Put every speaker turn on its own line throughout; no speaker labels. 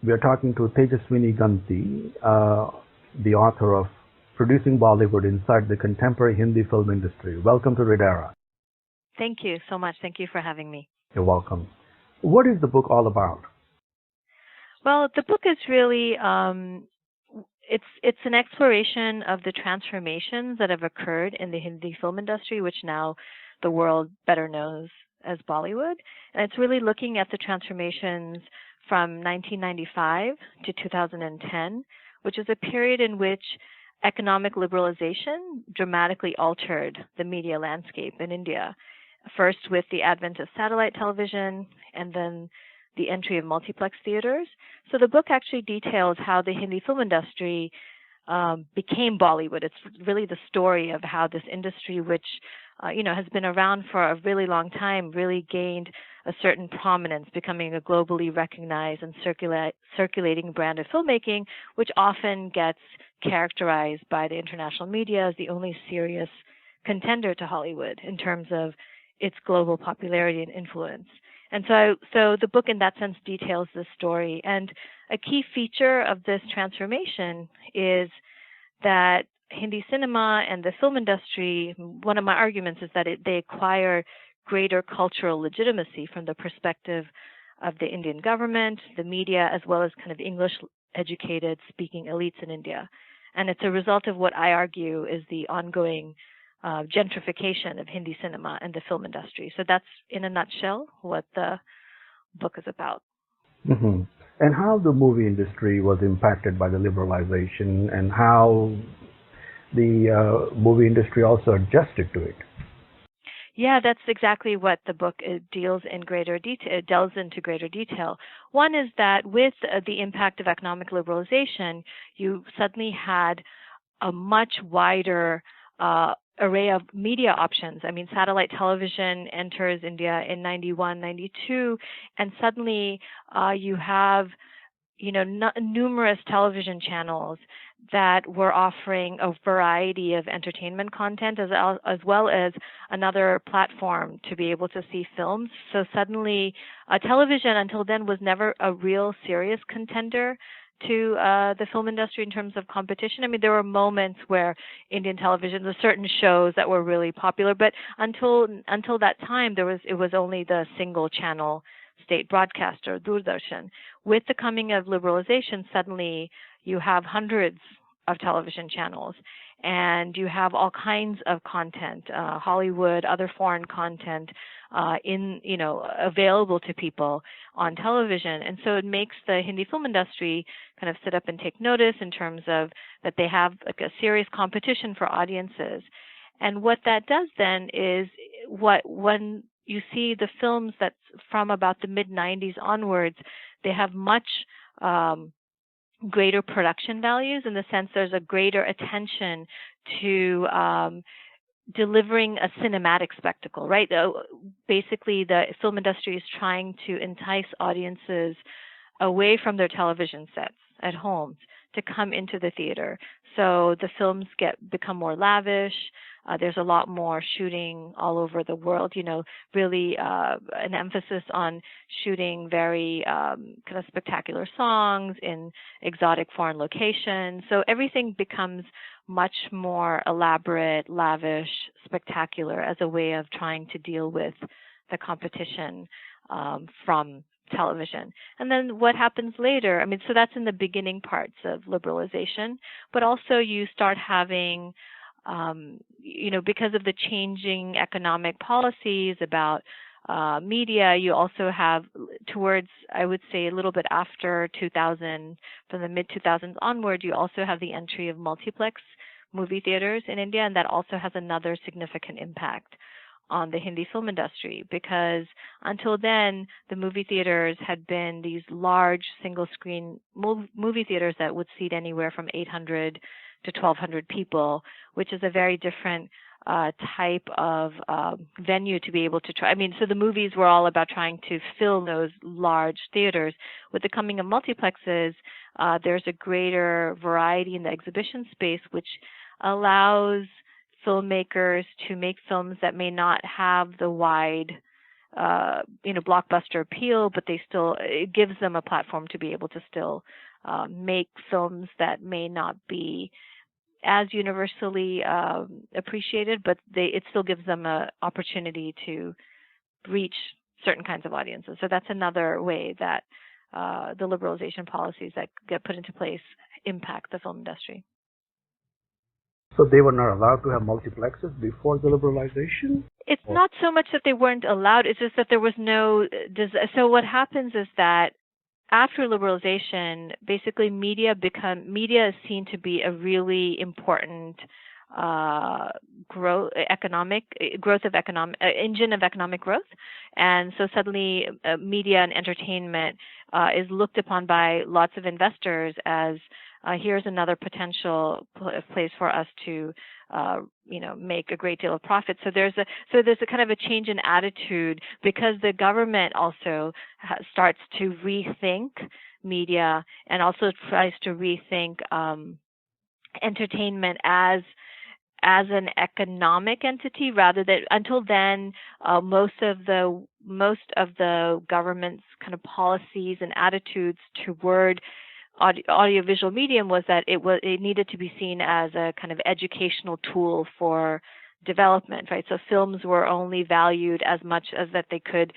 We are talking to Tejaswini Ganti, the author of Producing Bollywood Inside the Contemporary Hindi Film Industry. Welcome to Redera.
Thank you so much. Thank you for having me.
You're welcome. What is the book all about?
Well, the book is really it's an exploration of the transformations that have occurred in the Hindi film industry, which now the world better knows as Bollywood. And it's really looking at the transformations from 1995 to 2010, which is a period in which economic liberalization dramatically altered the media landscape in India. First with the advent of satellite television and then the entry of multiplex theaters. So the book actually details how the Hindi film industry became Bollywood. It's really the story of how this industry, which has been around for a really long time, really gained a certain prominence, becoming a globally recognized and circulating brand of filmmaking, which often gets characterized by the international media as the only serious contender to Hollywood in terms of its global popularity and influence. And so the book in that sense details this story. And a key feature of this transformation is that Hindi cinema and the film industry, one of my arguments is that they acquire greater cultural legitimacy from the perspective of the Indian government, the media, as well as kind of English-educated speaking elites in India. And it's a result of what I argue is the ongoing gentrification of Hindi cinema and the film industry. So that's, in a nutshell, what the book is about.
Mm-hmm. And how the movie industry was impacted by the liberalization and how the movie industry also adjusted to it.
Yeah, that's exactly what the book deals in greater detail. It delves into greater detail. One is that with the impact of economic liberalization, you suddenly had a much wider array of media options. I mean, satellite television enters India in 91, 92, and suddenly you have numerous television channels that were offering a variety of entertainment content as well as another platform to be able to see films. So suddenly television until then was never a real serious contender to the film industry in terms of competition. I mean, there were moments where Indian television, there were certain shows that were really popular, but until that time, it was only the single channel state broadcaster, Doordarshan. With the coming of liberalization, suddenly you have hundreds of television channels, and you have all kinds of content, Hollywood, other foreign content, available to people on television. And so it makes the Hindi film industry kind of sit up and take notice in terms of that they have like a serious competition for audiences. And what that does then is when you see the films that's from about the mid-90s onwards, they have much greater production values in the sense there's a greater attention to delivering a cinematic spectacle, right? Basically, the film industry is trying to entice audiences away from their television sets at home to come into the theater. So the films become more lavish. There's a lot more shooting all over the world, really an emphasis on shooting very kind of spectacular songs in exotic foreign locations. So everything becomes much more elaborate, lavish, spectacular as a way of trying to deal with the competition from television. And then what happens later, I mean, so that's in the beginning parts of liberalization, but also you start having, because of the changing economic policies about media, you also have towards, I would say, a little bit after 2000, from the mid-2000s onward, you also have the entry of multiplex movie theaters in India, and that also has another significant impact on the Hindi film industry, because until then, the movie theaters had been these large single-screen movie theaters that would seat anywhere from 800 to 1,200 people, which is a very different type of venue to be able to try. I mean, so the movies were all about trying to fill those large theaters. With the coming of multiplexes, there's a greater variety in the exhibition space, which allows filmmakers to make films that may not have the wide blockbuster appeal, but it gives them a platform to be able to still make films that may not be as universally appreciated, but it still gives them an opportunity to reach certain kinds of audiences. So that's another way that the liberalization policies that get put into place impact the film industry.
So they were not allowed to have multiplexes before the liberalization?
It's not so much that they weren't allowed, it's just that there was no... So what happens is that after liberalization, basically media is seen to be a really important engine of economic growth, and so suddenly media and entertainment is looked upon by lots of investors as here's another potential place for us to make a great deal of profit. So there's a kind of a change in attitude because the government also starts to rethink media and also tries to rethink entertainment as an economic entity rather than... Until then, most of the government's kind of policies and attitudes toward audiovisual medium was that it needed to be seen as a kind of educational tool for development, right? So films were only valued as much as that they could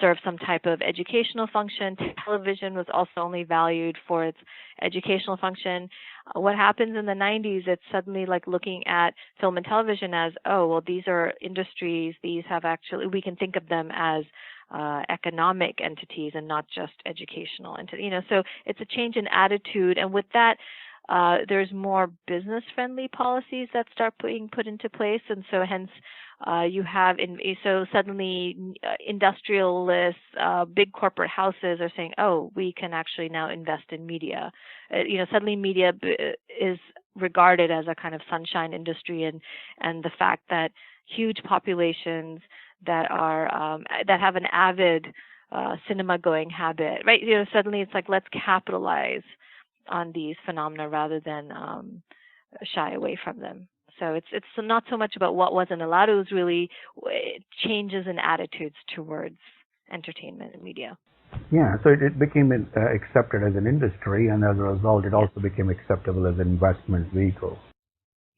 serve some type of educational function. Television was also only valued for its educational function. What happens in the 90s, it's suddenly like looking at film and television as, oh, well, these are industries. These have we can think of them as economic entities and not just educational entities. So it's a change in attitude, and with that, there's more business-friendly policies that start being put into place, and so hence you have suddenly industrialists, big corporate houses are saying, oh, we can actually now invest in media. Suddenly media is regarded as a kind of sunshine industry, and the fact that huge populations that have an avid cinema going habit, right? Suddenly it's like, let's capitalize on these phenomena rather than shy away from them. So it's not so much about what wasn't allowed, it was really changes in attitudes towards entertainment and media.
Yeah, so it became accepted as an industry, and as a result it also became acceptable as an investment vehicle.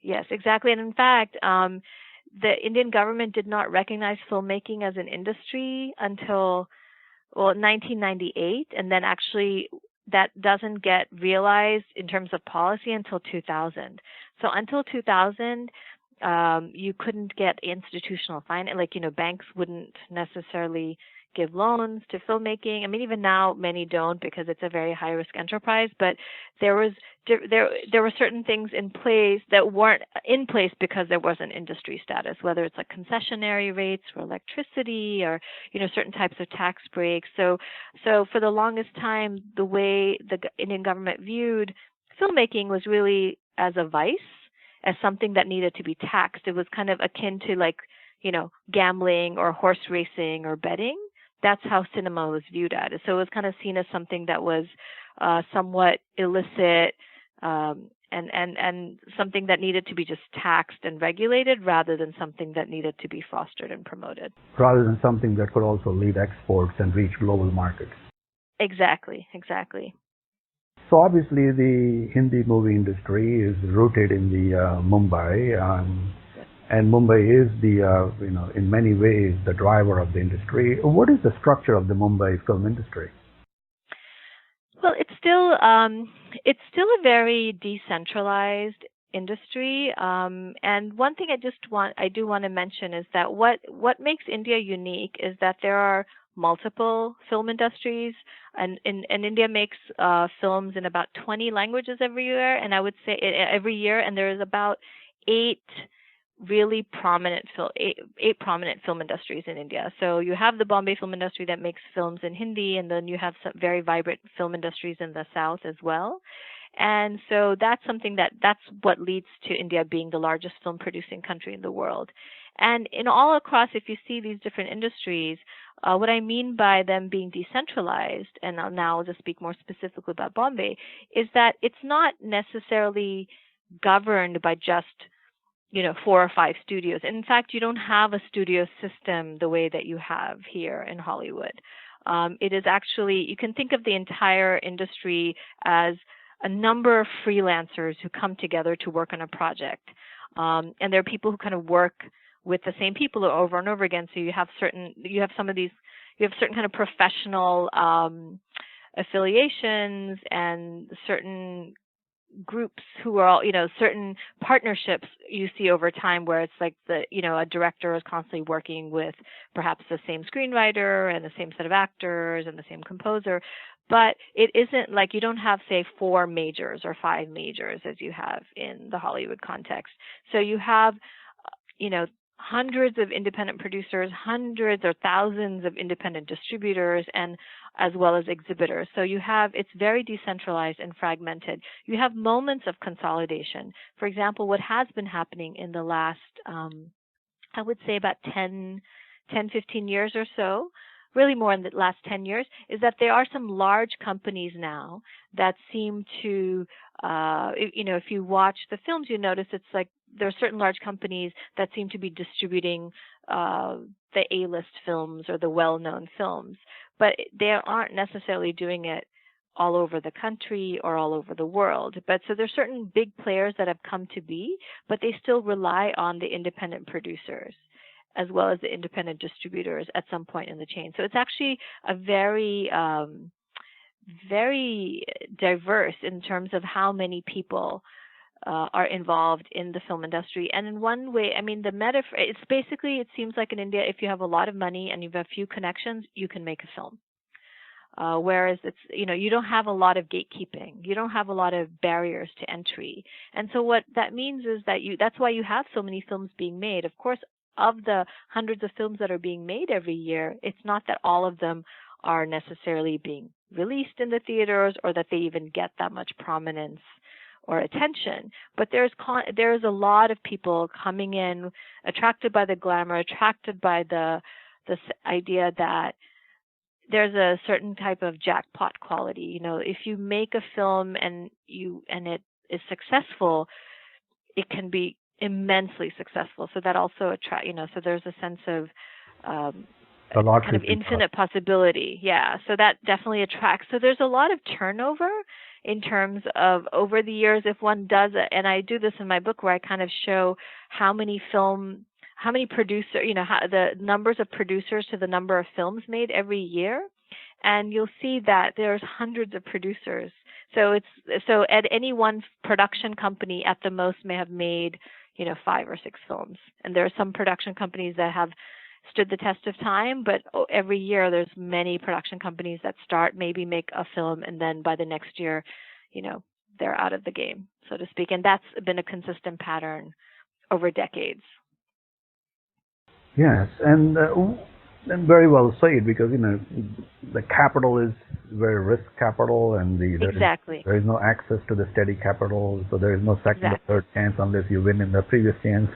Yes, exactly. And in fact, the Indian government did not recognize filmmaking as an industry until 1998, and then actually that doesn't get realized in terms of policy until 2000. So until 2000, you couldn't get institutional finance. Banks wouldn't necessarily give loans to filmmaking. I mean, even now, many don't because it's a very high-risk enterprise. But there were certain things in place that weren't in place because there wasn't industry status, whether it's like concessionary rates for electricity or certain types of tax breaks. So for the longest time, the way the Indian government viewed filmmaking was really as a vice, as something that needed to be taxed. It was kind of akin to gambling or horse racing or betting. That's how cinema was viewed at. So it was kind of seen as something that was somewhat illicit and something that needed to be just taxed and regulated rather than something that needed to be fostered and promoted.
Rather than something that could also lead exports and reach global markets.
Exactly.
So obviously the Hindi movie industry is rooted in the Mumbai, and Mumbai is in many ways the driver of the industry. What is the structure of the Mumbai film industry?
Well, it's still a very decentralized industry, and one thing I do want to mention is that what makes India unique is that there are multiple film industries, and India makes films in about 20 languages every year, and I would say and there is about eight prominent film industries in India. So you have the Bombay film industry that makes films in Hindi, and then you have some very vibrant film industries in the south as well. And so that's what leads to India being the largest film producing country in the world. And in all across, if you see these different industries, what I mean by them being decentralized, and now I'll just speak more specifically about Bombay, is that it's not necessarily governed by just 4 or 5 studios. In fact, you don't have a studio system the way that you have here in Hollywood. It is actually, you can think of the entire industry as a number of freelancers who come together to work on a project. And there are people who kind of work with the same people over and over again. So you have certain kind of professional affiliations and certain groups who are all, certain partnerships you see over time where it's like a director is constantly working with perhaps the same screenwriter and the same set of actors and the same composer. But it isn't like you don't have, say, 4 majors or 5 majors as you have in the Hollywood context. So you have, hundreds of independent producers, hundreds or thousands of independent distributors, and as well as exhibitors. So it's very decentralized and fragmented. You have moments of consolidation. For example, what has been happening in the last, I would say about 10, 15 years or so, really more in the last 10 years, is that there are some large companies now that seem to, if you watch the films, you notice it's like there are certain large companies that seem to be distributing the A-list films or the well-known films, but they aren't necessarily doing it all over the country or all over the world. But so there's certain big players that have come to be, but they still rely on the independent producers as well as the independent distributors at some point in the chain. So it's actually a very, very diverse in terms of how many people are involved in the film industry. And in one way, I mean, it's basically, it seems like in India, if you have a lot of money and you have a few connections, you can make a film. Whereas it's, you don't have a lot of gatekeeping. You don't have a lot of barriers to entry. And so what that means is that that's why you have so many films being made. Of course, of the hundreds of films that are being made every year, it's not that all of them are necessarily being released in the theaters or that they even get that much prominence or attention. But there's a lot of people coming in, attracted by the glamour, attracted by this idea that there's a certain type of jackpot quality. If you make a film and it is successful, it can be immensely successful. So that also so there's a sense of kind of infinite possibility. Yeah. So that definitely attracts. So there's a lot of turnover in terms of over the years. If one does it, and I do this in my book where I kind of show how many producers, the numbers of producers to the number of films made every year. And you'll see that there's hundreds of producers. So at any one production company at the most may have made 5 or 6 films. And there are some production companies that have stood the test of time, but every year there's many production companies that maybe make a film, and then by the next year, they're out of the game, so to speak. And that's been a consistent pattern over decades.
Yes, and very well said, because the capital is very risk capital, and there is no access to the steady capital, so there is no second or third chance unless you win in the previous chance.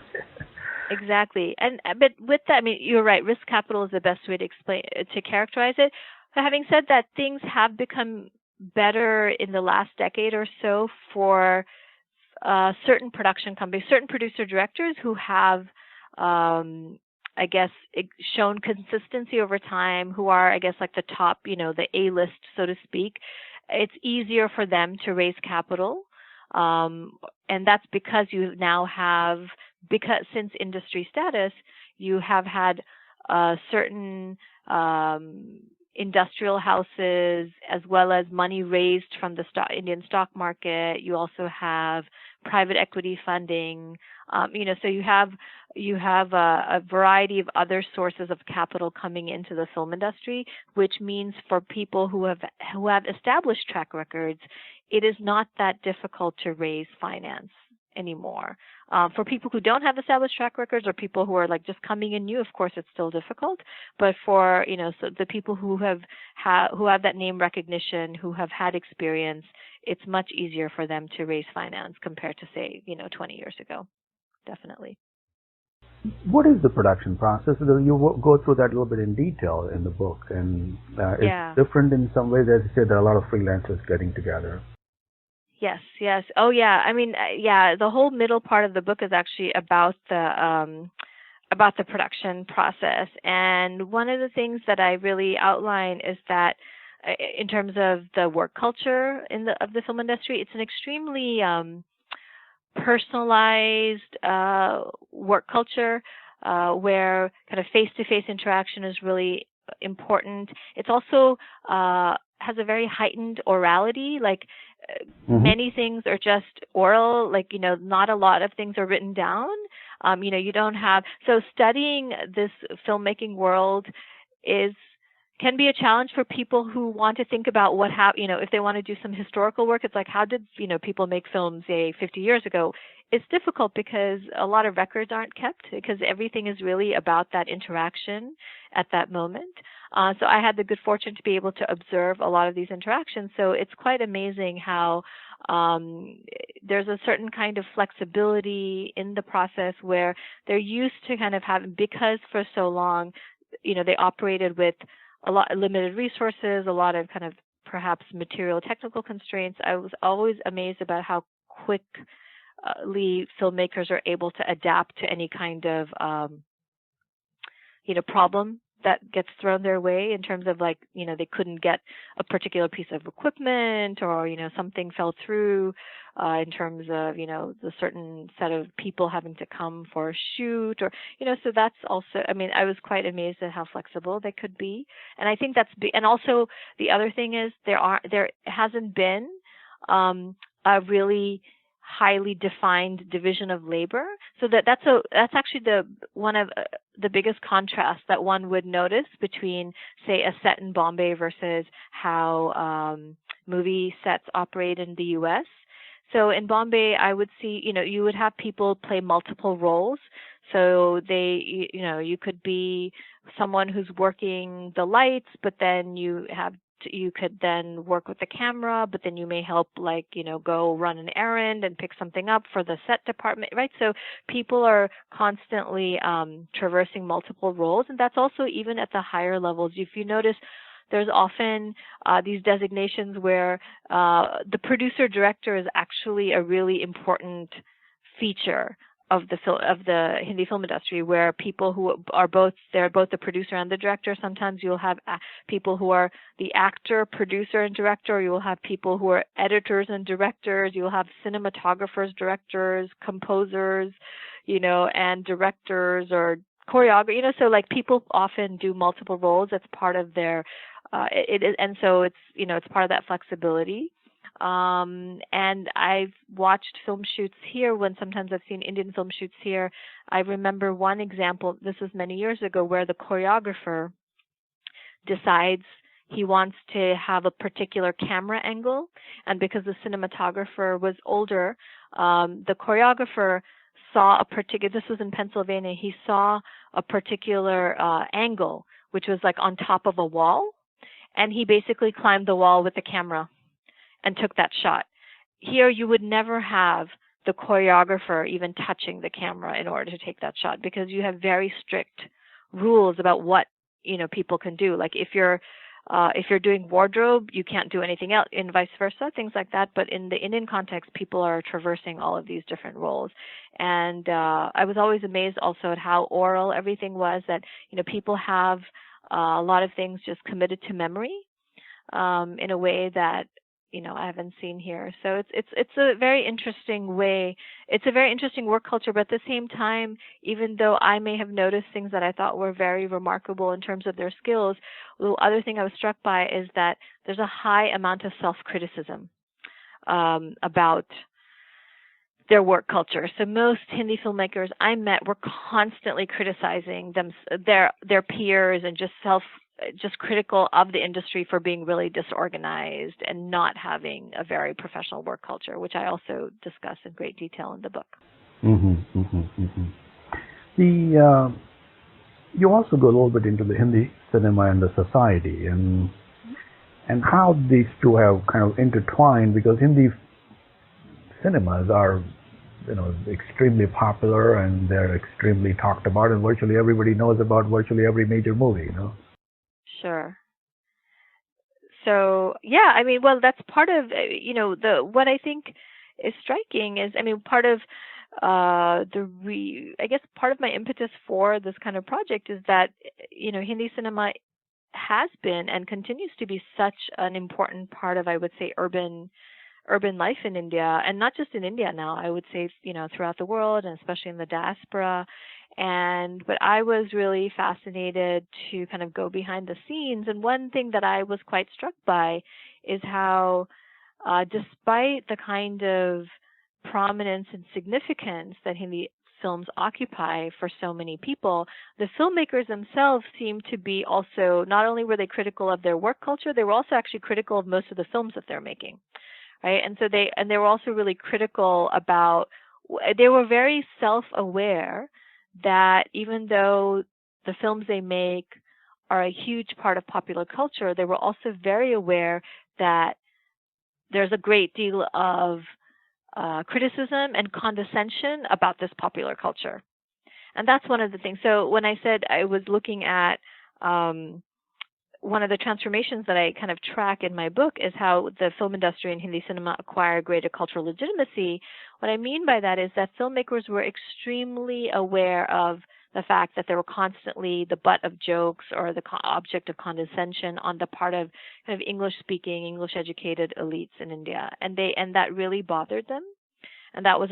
Exactly, but with that, I mean, you're right. Risk capital is the best way to characterize it. But having said that, things have become better in the last decade or so for certain production companies, certain producer directors who have, I guess, shown consistency over time, who are, I guess, like the top, the A-list, so to speak. It's easier for them to raise capital. And that's because you now have, since industry status, you have had certain industrial houses as well as money raised from the Indian stock market. You also have private equity funding. So you have a variety of other sources of capital coming into the film industry, which means for people who have established track records, it is not that difficult to raise finance anymore. For people who don't have established track records or people who are like just coming in new, of course, it's still difficult. But for so the people who have that name recognition, who have had experience, it's much easier for them to raise finance compared to, say, 20 years ago. Definitely.
What is the production process? You go through that a little bit in detail in the book, and it's different in some ways. As you said, there are a lot of freelancers getting together.
Yes, yes. Oh, yeah. I mean, yeah, the whole middle part of the book is actually about the production process. And one of the things that I really outline is that in terms of the work culture in the film industry, it's an extremely personalized work culture where kind of face-to-face interaction is really important. It's also has a very heightened orality, like
Mm-hmm.
many things are just oral, like, not a lot of things are written down. You don't have, so studying this filmmaking world is can be a challenge for people who want to think about if they want to do some historical work. It's like, how did, people make films, say, 50 years ago? It's difficult because a lot of records aren't kept because everything is really about that interaction at that moment. So I had the good fortune to be able to observe a lot of these interactions. So it's quite amazing how there's a certain kind of flexibility in the process where they're used to kind of having, because for so long, they operated with a lot of limited resources, a lot of kind of perhaps material technical constraints. I was always amazed about how quickly filmmakers are able to adapt to any kind of problem that gets thrown their way in terms of, like, they couldn't get a particular piece of equipment, or, something fell through in terms of, the certain set of people having to come for a shoot, or, so that's also, I mean, I was quite amazed at how flexible they could be. And I think and also the other thing is there hasn't been a really highly defined division of labor, so that's actually the one of the biggest contrasts that one would notice between, say, a set in Bombay versus how movie sets operate in the US. So in Bombay, I would see, you would have people play multiple roles. So you could be someone who's working the lights, but then you could then work with the camera, but then you may help, like, go run an errand and pick something up for the set department, right? So people are constantly traversing multiple roles, and that's also even at the higher levels. If you notice, there's often these designations where the producer director is actually a really important feature of the Hindi film industry, where people who are they're both the producer and the director. Sometimes you'll have people who are the actor, producer, and director. You'll have people who are editors and directors. You'll have cinematographers, directors, composers, and directors, or choreographers. So, like, people often do multiple roles. That's part of their and so it's part of that flexibility. And I've watched film shoots here when sometimes I've seen Indian film shoots here. I remember one example, this was many years ago, where the choreographer decides he wants to have a particular camera angle, and because the cinematographer was older, the choreographer saw this was in Pennsylvania, he saw a particular angle, which was like on top of a wall, and he basically climbed the wall with the camera and took that shot. Here, you would never have the choreographer even touching the camera in order to take that shot, because you have very strict rules about what people can do. Like, if you're doing wardrobe, you can't do anything else, and vice versa, things like that. But in the Indian context, people are traversing all of these different roles. And I was always amazed also at how oral everything was, that people have a lot of things just committed to memory in a way that I haven't seen here. So it's a very interesting way. It's a very interesting work culture, but at the same time, even though I may have noticed things that I thought were very remarkable in terms of their skills, the other thing I was struck by is that there's a high amount of self-criticism about their work culture. So most Hindi filmmakers I met were constantly criticizing their peers, and just critical of the industry for being really disorganized and not having a very professional work culture, which I also discuss in great detail in the book.
Mm-hmm, mm-hmm, mm-hmm. You also go a little bit into the Hindi cinema and the society, and how these two have kind of intertwined, because Hindi cinemas are extremely popular, and they're extremely talked about, and virtually everybody knows about virtually every major movie.
Sure. So yeah, I mean, well, that's part of the what I think is striking is, I mean, part of I guess part of my impetus for this kind of project is that Hindi cinema has been and continues to be such an important part of, I would say, urban life in India, and not just in India now. I would say, throughout the world, and especially in the diaspora. And but I was really fascinated to kind of go behind the scenes. And one thing that I was quite struck by is how, despite the kind of prominence and significance that Hindi films occupy for so many people, the filmmakers themselves seem to be also, not only were they critical of their work culture, they were also actually critical of most of the films that they're making, right? And so they were also really critical about, they were very self-aware that even though the films they make are a huge part of popular culture, they were also very aware that there's a great deal of criticism and condescension about this popular culture. And that's one of the things. So when I said I was looking at one of the transformations that I kind of track in my book is how the film industry and Hindi cinema acquire greater cultural legitimacy. What I mean by that is that filmmakers were extremely aware of the fact that they were constantly the butt of jokes or the object of condescension on the part of kind of English-speaking, English-educated elites in India, and that really bothered them. And that was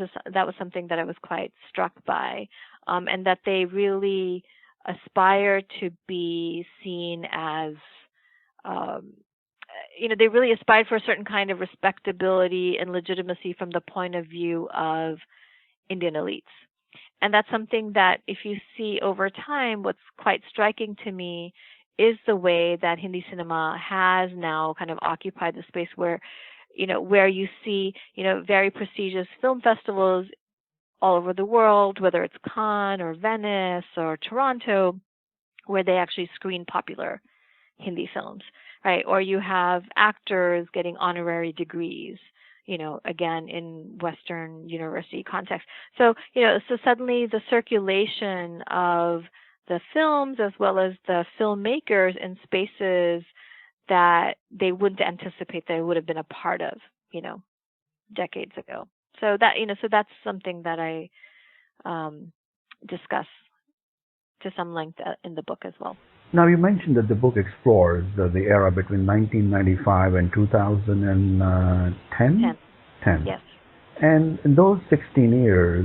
something that I was quite struck by, and that they really aspire to be seen as, they really aspired for a certain kind of respectability and legitimacy from the point of view of Indian elites. And that's something that, if you see over time, what's quite striking to me is the way that Hindi cinema has now kind of occupied the space where you see, very prestigious film festivals all over the world, whether it's Cannes or Venice or Toronto, where they actually screen popular Hindi films, right? Or you have actors getting honorary degrees, again, in Western university context. So, so suddenly the circulation of the films as well as the filmmakers in spaces that they wouldn't anticipate they would have been a part of, decades ago. So so that's something that I discuss to some length in the book as well.
Now, you mentioned that the book explores the era between 1995 and 2010? 10.
Yes.
And in those 16 years,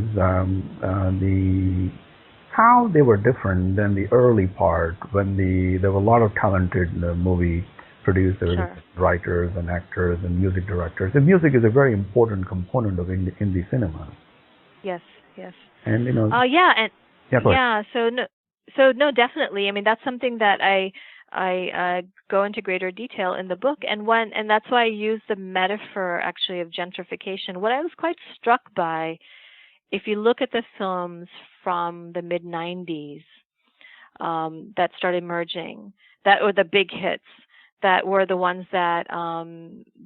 how they were different than the early part when there were a lot of talented movie producers,
Sure.
writers, and actors, and music directors. And music is a very important component of Hindi cinema.
Yes. Yes.
And
Yeah, and
yeah, go ahead.
yeah. So no, definitely. I mean, that's something that I go into greater detail in the book, and that's why I use the metaphor actually of gentrification. What I was quite struck by, if you look at the films from the mid '90s that started emerging, that were the big hits, that were the ones that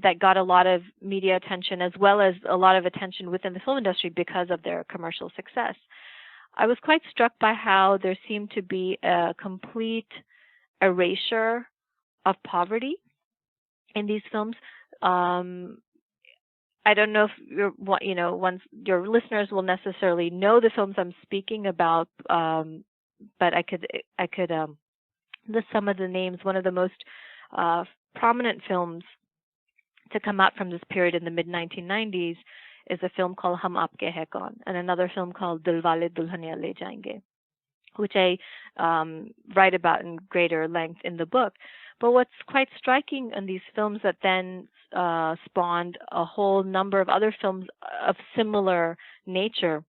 that got a lot of media attention as well as a lot of attention within the film industry because of their commercial success. I was quite struck by how there seemed to be a complete erasure of poverty in these films. I don't know if once your listeners will necessarily know the films I'm speaking about, but I could list some of the names. One of the most prominent films to come out from this period in the mid 1990s is a film called Hum Aapke Hai Kaun, and another film called Dilwale Dulhaniya Le Jayenge, which I write about in greater length in the book. But what's quite striking in these films that then spawned a whole number of other films of similar nature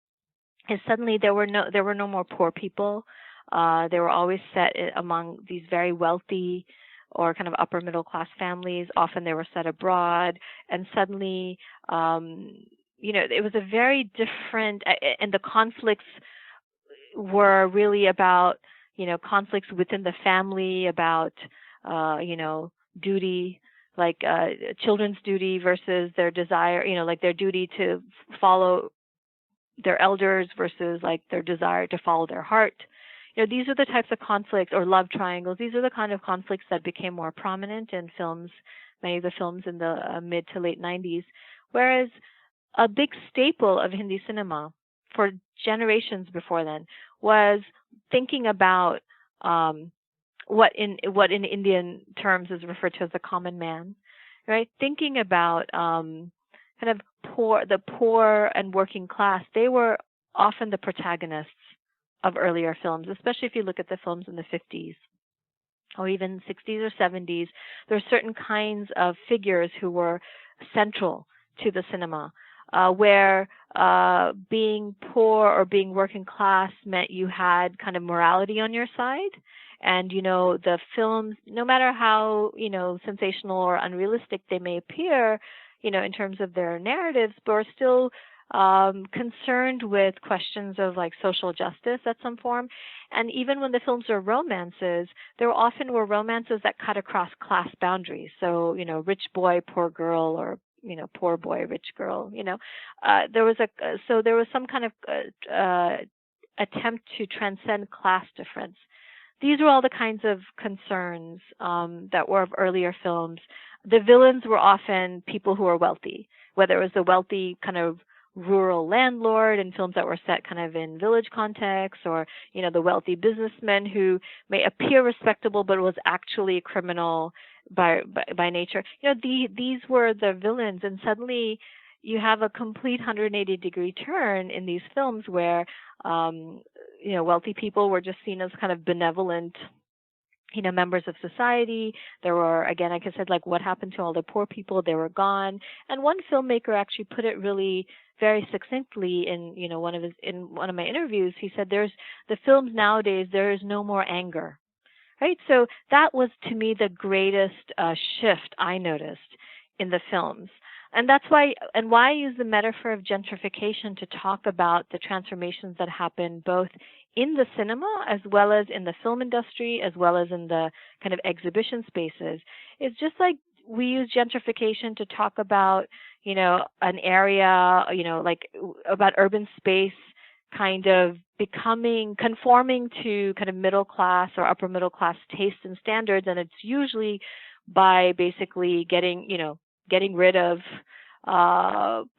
is suddenly there were no more poor people. They were always set among these very wealthy or kind of upper middle class families. Often they were set abroad, and suddenly, it was a very different, and the conflicts were really about, conflicts within the family, about, duty, like children's duty versus their desire, like their duty to follow their elders versus like their desire to follow their heart. these are the types of conflicts, or love triangles. These are the kind of conflicts that became more prominent in films, many of the films in the mid to late 90s. Whereas a big staple of Hindi cinema for generations before then was thinking about what in Indian terms is referred to as the common man, right? Thinking about kind of the poor and working class. They were often the protagonists of earlier films, especially if you look at the films in the 50s or even 60s or 70s. There are certain kinds of figures who were central to the cinema, where being poor or being working class meant you had kind of morality on your side. And, the films, no matter how, sensational or unrealistic they may appear, in terms of their narratives, but are still concerned with questions of like social justice at some form. And even when the films are romances, there often were romances that cut across class boundaries. So, rich boy, poor girl, or poor boy, rich girl. There was some kind of attempt to transcend class difference. These were all the kinds of concerns that were of earlier films. The villains were often people who were wealthy, whether it was the wealthy kind of rural landlord in films that were set kind of in village context, or the wealthy businessman who may appear respectable but was actually a criminal by nature. These were the villains, and suddenly you have a complete 180-degree turn in these films where wealthy people were just seen as kind of benevolent members of society. There were, again, like I said, like what happened to all the poor people? They were gone. And one filmmaker actually put it really very succinctly in one of my interviews. He said, "There's the films nowadays. There is no more anger." Right. So that was to me the greatest shift I noticed in the films. And that's why I use the metaphor of gentrification to talk about the transformations that happen both in the cinema as well as in the film industry, as well as in the kind of exhibition spaces. It's just like we use gentrification to talk about, an area, like about urban space kind of conforming to kind of middle class or upper middle class tastes and standards. And it's usually by basically getting rid of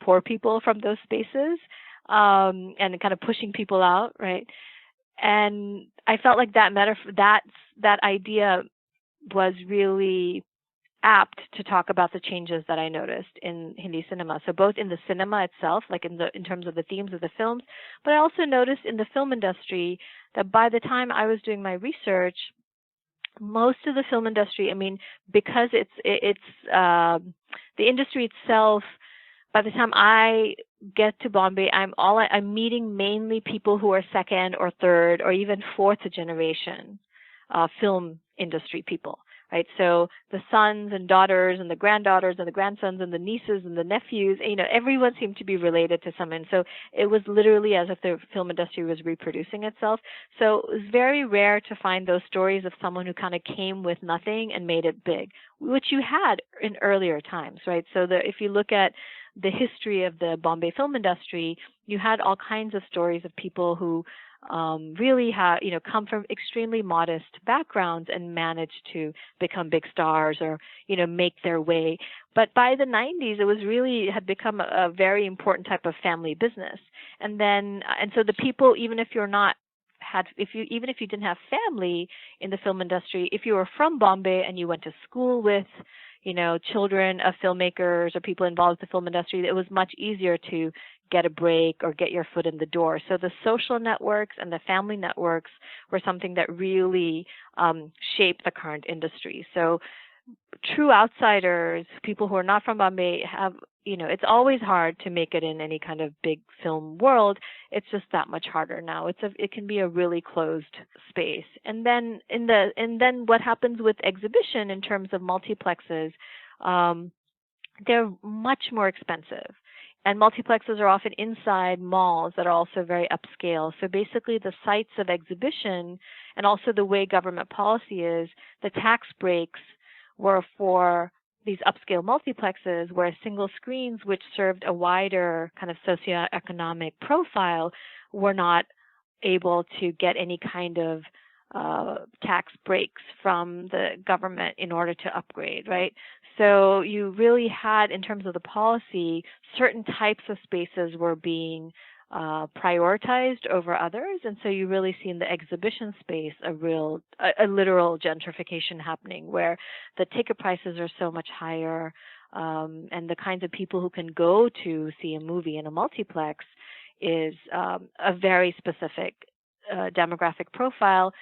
poor people from those spaces, and kind of pushing people out, right? And I felt like that metaphor, that idea was really apt to talk about the changes that I noticed in Hindi cinema. So both in the cinema itself, like in terms of the themes of the films, but I also noticed in the film industry that by the time I was doing my research, most of the film industry, because it's the industry itself, by the time I get to Bombay, I'm meeting mainly people who are second or third or even fourth generation film industry people, right? So the sons and daughters and the granddaughters and the grandsons and the nieces and the nephews, everyone seemed to be related to someone. So it was literally as if the film industry was reproducing itself. So it was very rare to find those stories of someone who kind of came with nothing and made it big, which you had in earlier times, right? So if you look at the history of the Bombay film industry, you had all kinds of stories of people who really come from extremely modest backgrounds and managed to become big stars or, make their way. But by the 90s, it was really had become a very important type of family business. And so the people, even if you didn't have family in the film industry, if you were from Bombay and you went to school with children of filmmakers or people involved with the film industry, it was much easier to get a break or get your foot in the door. So the social networks and the family networks were something that really shaped the current industry. So true outsiders, people who are not from Bombay, it's always hard to make it in any kind of big film world. It's just that much harder now. It can be a really closed space. And then what happens with exhibition in terms of multiplexes, they're much more expensive. And multiplexes are often inside malls that are also very upscale. So basically the sites of exhibition and also the way government policy is, the tax breaks were for these upscale multiplexes, where single screens which served a wider kind of socioeconomic profile were not able to get any kind of tax breaks from the government in order to upgrade, right? So you really had, in terms of the policy, certain types of spaces were being prioritized over others, and so you really see in the exhibition space a literal gentrification happening, where the ticket prices are so much higher, and the kinds of people who can go to see a movie in a multiplex is a very specific demographic profile.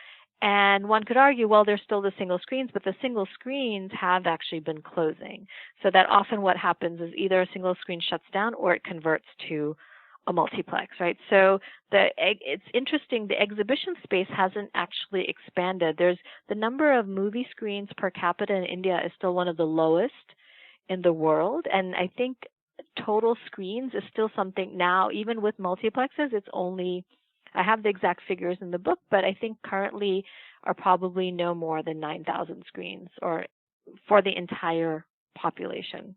And one could argue, well, there's still the single screens, but the single screens have actually been closing. So that often what happens is either a single screen shuts down or it converts to a multiplex, right? So it's interesting, the exhibition space hasn't actually expanded. There's the number of movie screens per capita in India is still one of the lowest in the world. And I think total screens is still something now, even with multiplexes, it's only, I have the exact figures in the book, but I think currently are probably no more than 9,000 screens, or for the entire population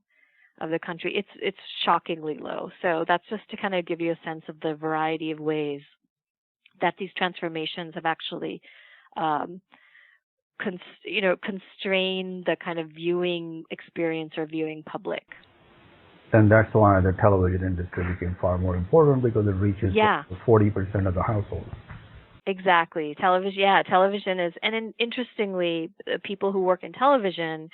of the country. It's shockingly low. So that's just to kind of give you a sense of the variety of ways that these transformations have actually constrained the kind of viewing experience or viewing public.
And that's why the television industry became far more important, because it reaches 40% of the households.
Exactly. Television is, and interestingly, people who work in television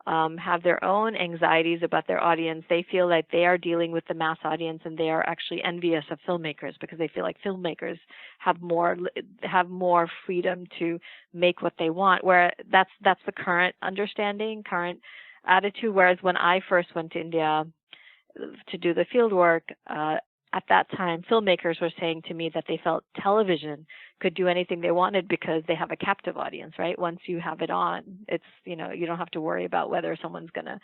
have their own anxieties about their audience. They feel like they are dealing with the mass audience, and they are actually envious of filmmakers, because they feel like filmmakers have more freedom to make what they want. Where that's the current understanding, current attitude. Whereas when I first went to India to do the field work, at that time, filmmakers were saying to me that they felt television could do anything they wanted because they have a captive audience, right? Once you have it on, it's, you don't have to worry about whether someone's going to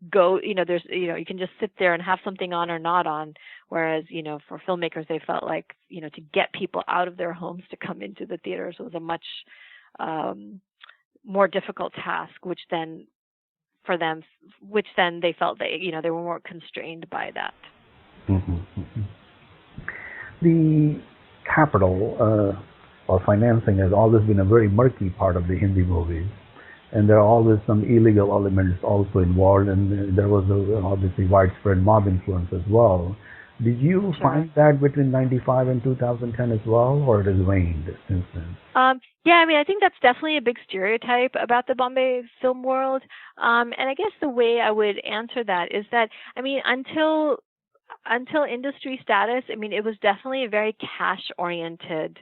go, there's, you can just sit there and have something on or not on. Whereas, for filmmakers, they felt like, to get people out of their homes to come into the theaters was a much more difficult task, which then they felt they were more constrained by that.
Mm-hmm. The capital or financing has always been a very murky part of the Hindi movies, and there are always some illegal elements also involved, and there was obviously widespread mob influence as well. Did you find that between 95 and 2010 as well, or it has waned since then?
I think that's definitely a big stereotype about the Bombay film world. And I guess the way I would answer that is that, until industry status, it was definitely a very cash-oriented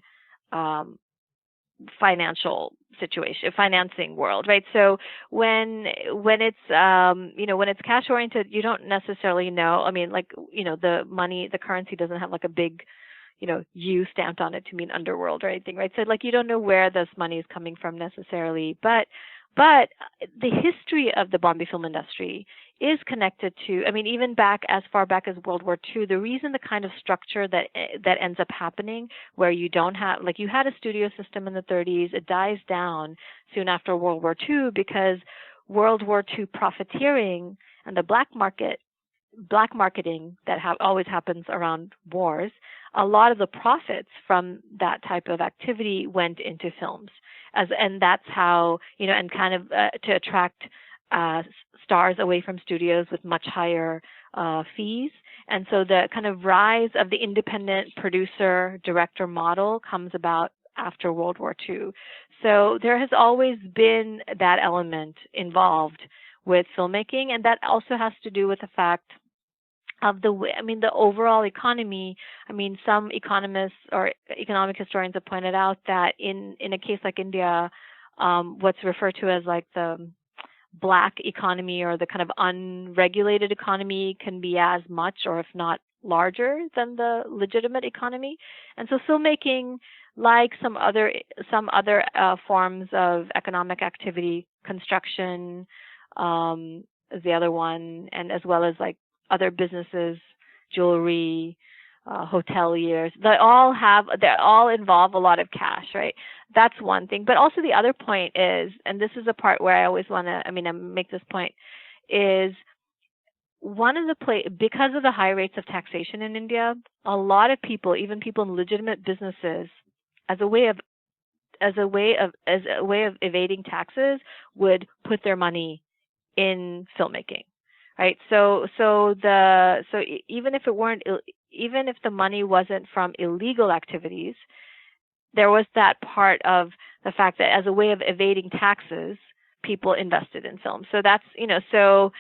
financing world, right? So when it's when it's cash-oriented, you don't necessarily know. The money, the currency doesn't have like a big U stamped on it to mean underworld or anything, right? So you don't know where this money is coming from necessarily, but the history of the Bombay film industry is connected to, even as far back as World War II. The reason the kind of structure that ends up happening, where you don't have, you had a studio system in the 30s, it dies down soon after World War II, because World War II profiteering and the black marketing that always happens around wars, a lot of the profits from that type of activity went into films, and that's how, and kind of to attract stars away from studios with much higher fees. And so the kind of rise of the independent producer director model comes about after World War II. So there has always been that element involved with filmmaking, and that also has to do with the fact of the overall economy. Some economists or economic historians have pointed out that in a case like India, what's referred to as like the black economy, or the kind of unregulated economy, can be as much, or if not larger, than the legitimate economy. And so filmmaking, like some other forms of economic activity, construction is the other one, and as well as like other businesses, jewelry, hoteliers, they all involve a lot of cash, right? That's one thing. But also the other point is, and this is a part where I always want to, I make this point, is one of the because of the high rates of taxation in India, a lot of people, even people in legitimate businesses, as a way of evading taxes would put their money in filmmaking, right? Even if even if the money wasn't from illegal activities, there was that part of the fact that as a way of evading taxes, people invested in film. So that's so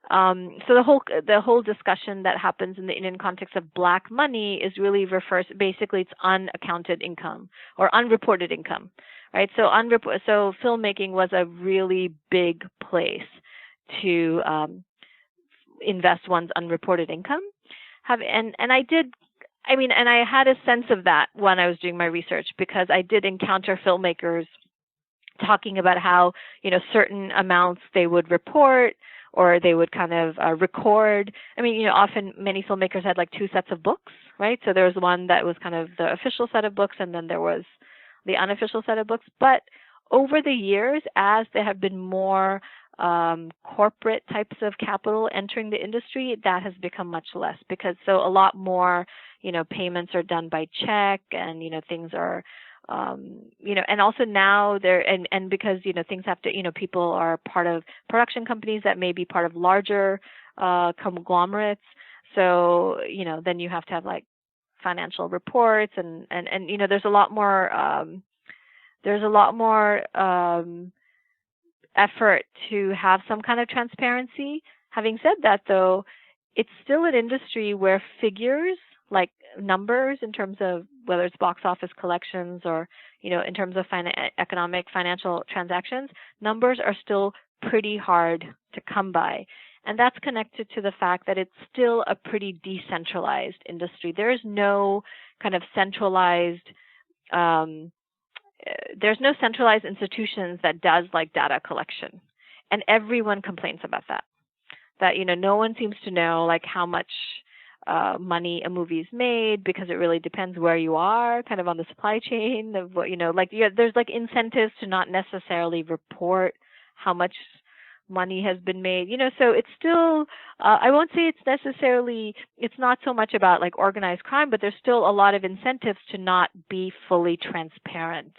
the whole discussion that happens in the Indian context of black money is really refers basically it's unaccounted income or unreported income, right? So filmmaking was a really big place to invest one's unreported income. And I had a sense of that when I was doing my research because I did encounter filmmakers talking about how, certain amounts they would report or they would kind of record. I mean, often many filmmakers had like two sets of books, right? So there was one that was kind of the official set of books and then there was the unofficial set of books. But over the years, as there have been more corporate types of capital entering the industry, that has become much less because so a lot more, payments are done by check and, things are, and also now and because, things have to, people are part of production companies that may be part of larger conglomerates. So, then you have to have like financial reports and there's a lot more, effort to have some kind of transparency. Having said that, though, it's still an industry where figures like numbers in terms of whether it's box office collections or, in terms of economic financial transactions, numbers are still pretty hard to come by. And that's connected to the fact that it's still a pretty decentralized industry. There's no kind of centralized there's no centralized institutions that does like data collection, and everyone complains about that. That no one seems to know like how much money a movie's made because it really depends where you are, kind of on the supply chain of what there's like incentives to not necessarily report how much money has been made. So it's still I won't say it's not so much about like organized crime, but there's still a lot of incentives to not be fully transparent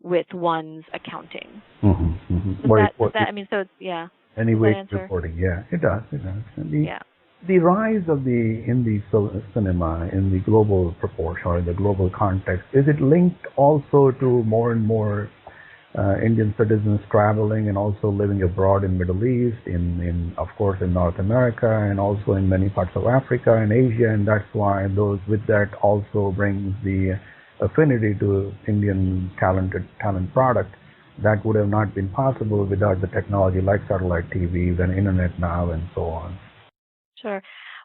with one's accounting.
Mm-hmm, mm-hmm.
Yeah.
Anyway, reporting, yeah, it does. The rise of the Hindi cinema in the global proportion or in the global context, is it linked also to more and more Indian citizens traveling and also living abroad in Middle East, of course in North America, and also in many parts of Africa and Asia, and that's why with that also brings the affinity to Indian talent product that would have not been possible without the technology like satellite TVs and internet now and so on.
Sure.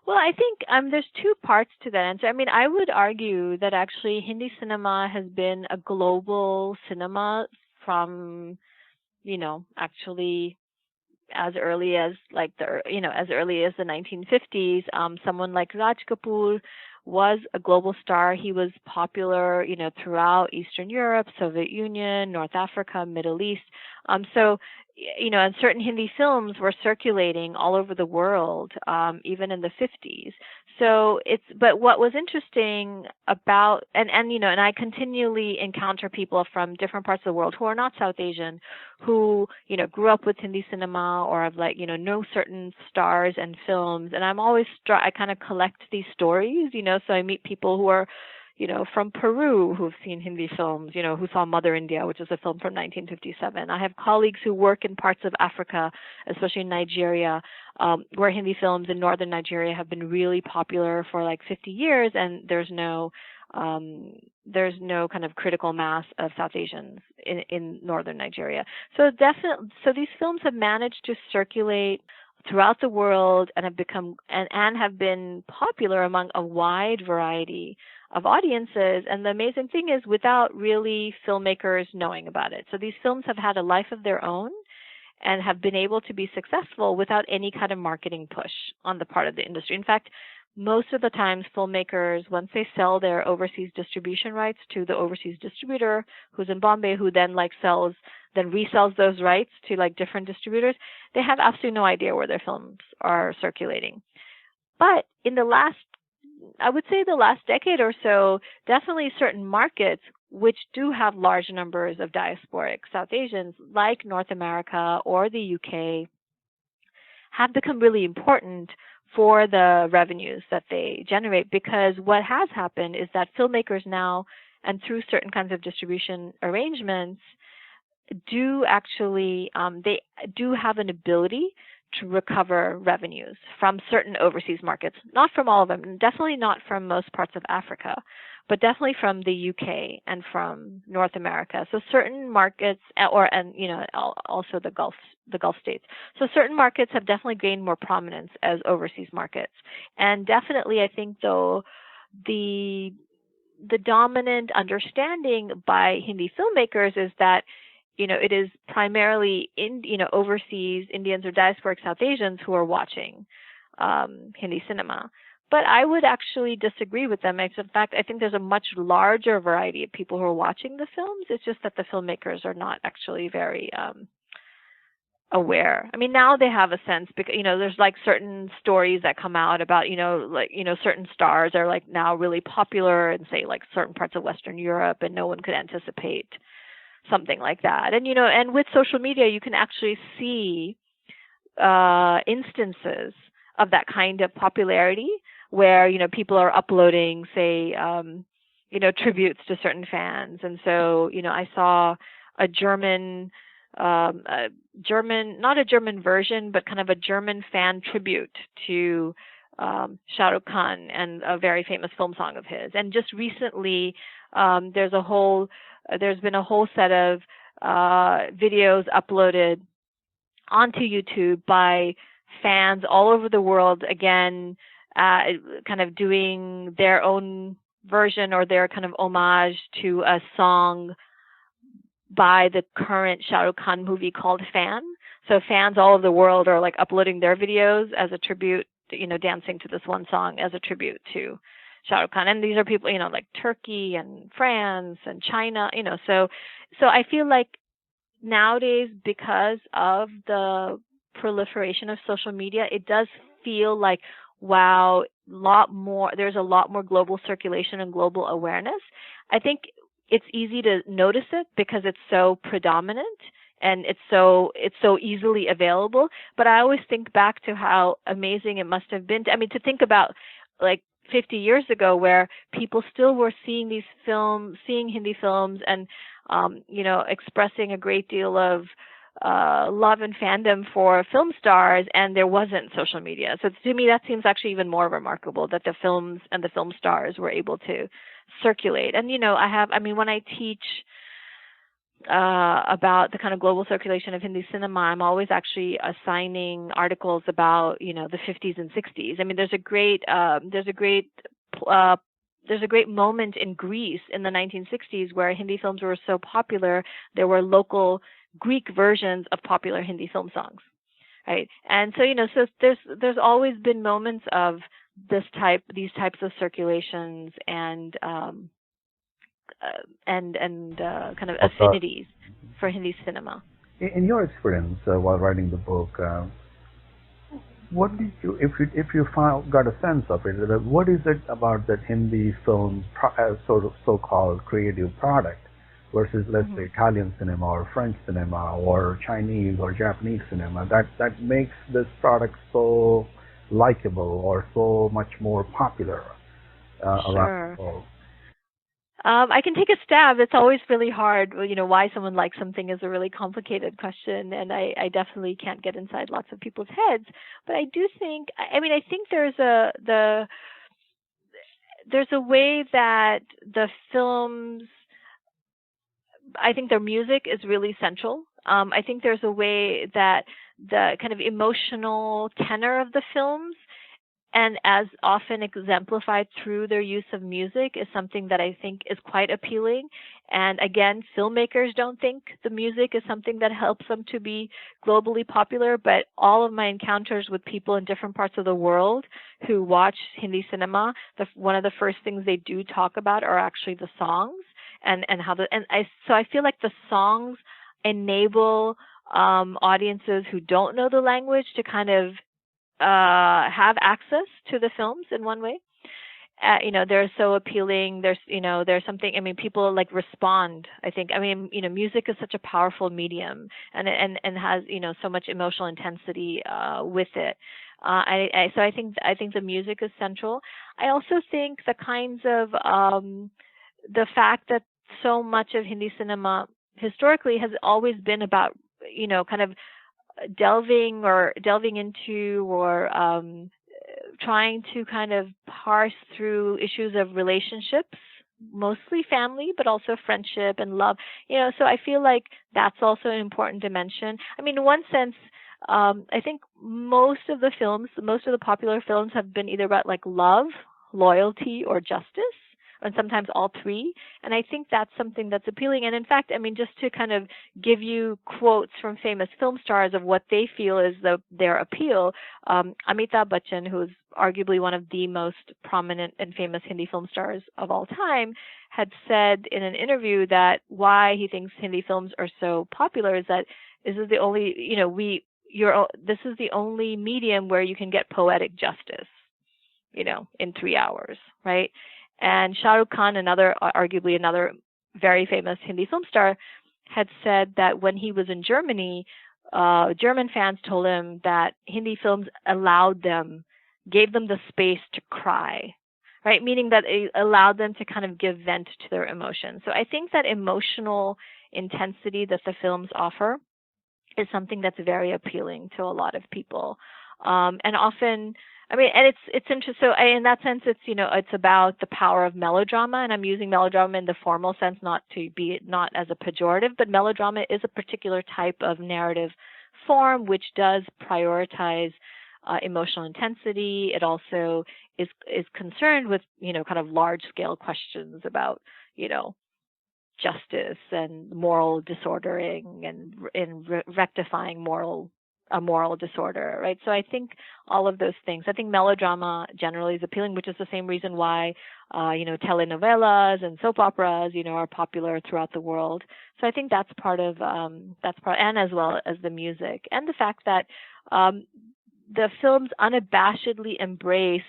Well, I think there's two parts to that answer. I mean, I would argue that actually Hindi cinema has been a global cinema from, actually as early as the 1950s. Someone like Raj Kapoor was a global star. He was popular, throughout Eastern Europe, Soviet Union, North Africa, Middle East. And certain Hindi films were circulating all over the world, even in the 50s. But what was interesting about, and I continually encounter people from different parts of the world who are not South Asian, who, grew up with Hindi cinema or have know certain stars and films. And I'm always I kind of collect these stories, so I meet people who are, from Peru who've seen Hindi films, who saw Mother India, which is a film from 1957. I have colleagues who work in parts of Africa, especially in Nigeria, where Hindi films in northern Nigeria have been really popular for like 50 years, and there's no kind of critical mass of South Asians in northern Nigeria. So these films have managed to circulate throughout the world and have become and have been popular among a wide variety of audiences. And the amazing thing is without really filmmakers knowing about it. So these films have had a life of their own and have been able to be successful without any kind of marketing push on the part of the industry. In fact, most of the times filmmakers, once they sell their overseas distribution rights to the overseas distributor who's in Bombay, who then resells those rights to like different distributors, they have absolutely no idea where their films are circulating. But in the last decade or so, definitely certain markets which do have large numbers of diasporic South Asians, like North America or the UK, have become really important for the revenues that they generate, because what has happened is that filmmakers now, and through certain kinds of distribution arrangements, do actually they do have an ability to recover revenues from certain overseas markets, not from all of them, definitely not from most parts of Africa, but definitely from the UK and from North America. So certain markets, and also the Gulf states. So certain markets have definitely gained more prominence as overseas markets, and definitely I think though the dominant understanding by Hindi filmmakers is that it is primarily overseas Indians or diasporic South Asians who are watching Hindi cinema. But I would actually disagree with them. In fact, I think there's a much larger variety of people who are watching the films. It's just that the filmmakers are not actually very aware. I mean, now they have a sense because there's like certain stories that come out about certain stars are like now really popular in say like certain parts of Western Europe, and no one could anticipate something like that. And and with social media, you can actually see instances of that kind of popularity where people are uploading, say, tributes to certain fans. And so, I saw a German, not a German version, but kind of a German fan tribute to Shah Rukh Khan and a very famous film song of his. And just recently, there's been a whole set of videos uploaded onto YouTube by fans all over the world, again, kind of doing their own version or their kind of homage to a song by the current Shah Rukh Khan movie called Fan. So fans all over the world are like uploading their videos as a tribute, dancing to this one song as a tribute to Shah Rukh Khan. And these are people, like Turkey and France and China, so I feel like nowadays, because of the proliferation of social media, it does feel like, wow, there's a lot more global circulation and global awareness. I think it's easy to notice it because it's so predominant and it's so easily available. But I always think back to how amazing it must have been. To think about like 50 years ago, where people still were seeing these films, seeing Hindi films, and expressing a great deal of love and fandom for film stars, and there wasn't social media. So to me, that seems actually even more remarkable that the films and the film stars were able to circulate. And when I teach about the kind of global circulation of Hindi cinema, I'm always actually assigning articles about the 50s and 60s. I mean, there's a great moment in Greece in the 1960s where Hindi films were so popular, there were local Greek versions of popular Hindi film songs, right? And so so there's always been moments of these types of circulations and kind of affinities for Hindi cinema.
In your experience while writing the book, what did you, if you got a sense of it, what is it about that Hindi film so-called creative product versus, let's say, Italian cinema or French cinema or Chinese or Japanese cinema that makes this product so likable or so much more popular around the world?
I can take a stab. It's always really hard. Why someone likes something is a really complicated question, and I definitely can't get inside lots of people's heads. But I do think, I think there's a way that the films, I think their music is really central. I think there's a way that the kind of emotional tenor of the films, and as often exemplified through their use of music, is something that I think is quite appealing. And again, filmmakers don't think the music is something that helps them to be globally popular, but all of my encounters with people in different parts of the world who watch Hindi cinema, one of the first things they do talk about are actually the songs and how so I feel like the songs enable audiences who don't know the language to kind of have access to the films in one way. they're so appealing. There's something. I mean, people like respond. I think. I mean, music is such a powerful medium, and has so much emotional intensity with it. So I think the music is central. I also think the kinds of the fact that so much of Hindi cinema historically has always been about kind of delving into or trying to kind of parse through issues of relationships, mostly family, but also friendship and love. So I feel like that's also an important dimension. I mean, in one sense, I think most of the popular films have been either about like love, loyalty, or justice, and sometimes all three. And I think that's something that's appealing. And in fact, I mean, just to kind of give you quotes from famous film stars of what they feel is their appeal, Amitabh Bachchan, who's arguably one of the most prominent and famous Hindi film stars of all time, had said in an interview that why he thinks Hindi films are so popular is that this is the only, this is the only medium where you can get poetic justice, in 3 hours, right? And Shah Rukh Khan, arguably another very famous Hindi film star, had said that when he was in Germany, German fans told him that Hindi films gave them the space to cry, right? Meaning that it allowed them to kind of give vent to their emotions. So I think that emotional intensity that the films offer is something that's very appealing to a lot of people. And often, I mean, and it's interesting. So in that sense, it's about the power of melodrama, and I'm using melodrama in the formal sense, not as a pejorative, but melodrama is a particular type of narrative form which does prioritize emotional intensity. It also is concerned with kind of large scale questions about justice and moral disordering and in rectifying a moral disorder, right? So I think all of those things. I think melodrama generally is appealing, which is the same reason why telenovelas and soap operas are popular throughout the world. So I think that's part, and as well as the music and the fact that the films unabashedly embrace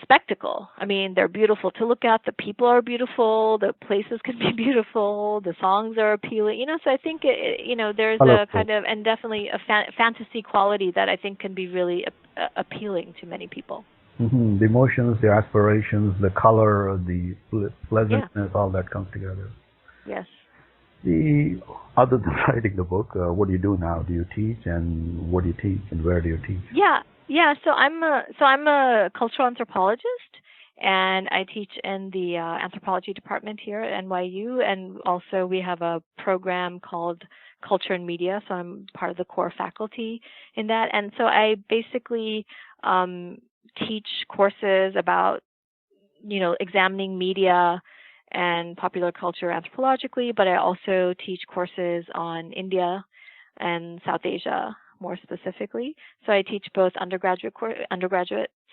spectacle. I mean, they're beautiful to look at. The people are beautiful. The places can be beautiful. The songs are appealing. So I think there's a kind of, and definitely a fantasy quality that I think can be really appealing to many people.
Mm-hmm. The emotions, the aspirations, the color, the pleasantness, all that comes together.
Yes.
Other than writing the book, what do you do now? Do you teach, and what do you teach, and where do you teach?
Yeah. So I'm a cultural anthropologist, and I teach in the anthropology department here at NYU, and also we have a program called Culture and Media. So I'm part of the core faculty in that, and so I basically teach courses about examining media and popular culture anthropologically, but I also teach courses on India and South Asia more specifically. So I teach both undergraduate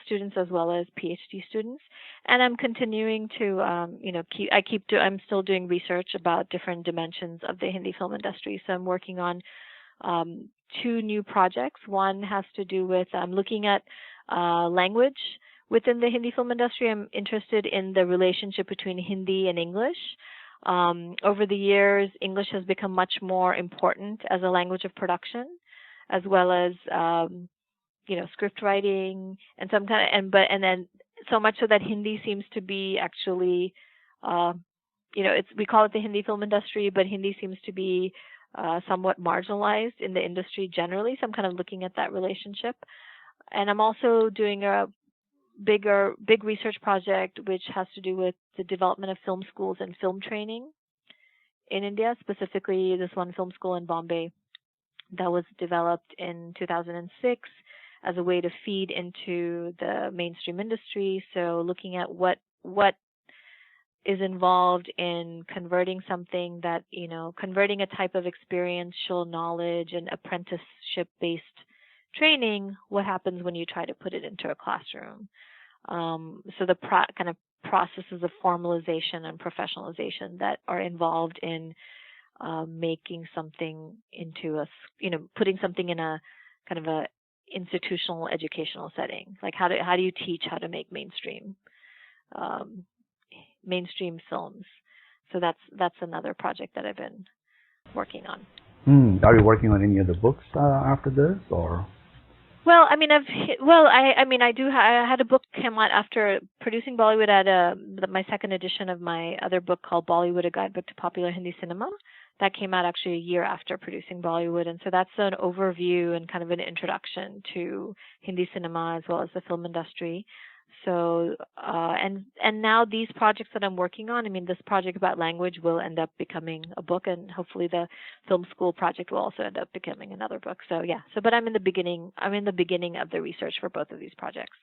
students as well as PhD students, and I'm continuing to I'm still doing research about different dimensions of the Hindi film industry. So I'm working on 2 new projects. One has to do with looking at language within the Hindi film industry. I'm interested in the relationship between Hindi and English. Over the years, English has become much more important as a language of production, as well as script writing and some kind of and then so much so that Hindi seems to be actually we call it the Hindi film industry, but Hindi seems to be somewhat marginalized in the industry generally. So I'm kind of looking at that relationship, and I'm also doing a big research project which has to do with the development of film schools and film training in India, specifically this one film school in Bombay that was developed in 2006 as a way to feed into the mainstream industry. So looking at what is involved in converting something that, converting a type of experiential knowledge and apprenticeship-based training, what happens when you try to put it into a classroom. So the kind of processes of formalization and professionalization that are involved in making something into putting something in a kind of institutional educational setting. Like how do you teach how to make um, mainstream films? So that's another project that I've been working on.
Are you working on any other books after this, or?
Well, I mean, I had a book come out after producing Bollywood. I had my second edition of my other book called Bollywood: A Guidebook to Popular Hindi Cinema. That came out actually a year after producing Bollywood, and so that's an overview and kind of an introduction to Hindi cinema as well as the film industry. So, and now these projects that I'm working on, I mean, this project about language will end up becoming a book, and hopefully the film school project will also end up becoming another book. So yeah, but I'm in the beginning. I'm in the beginning of the research for both of these projects.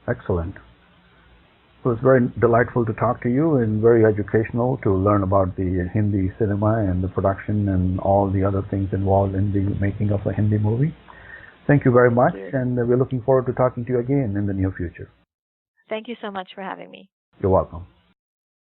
Excellent. It was very delightful to talk to you and very educational to learn about the Hindi cinema and the production and all the other things involved in the making of a Hindi movie. Thank you very much, and we're looking forward to talking to you again in the near future.
Thank you so much for having me.
You're welcome.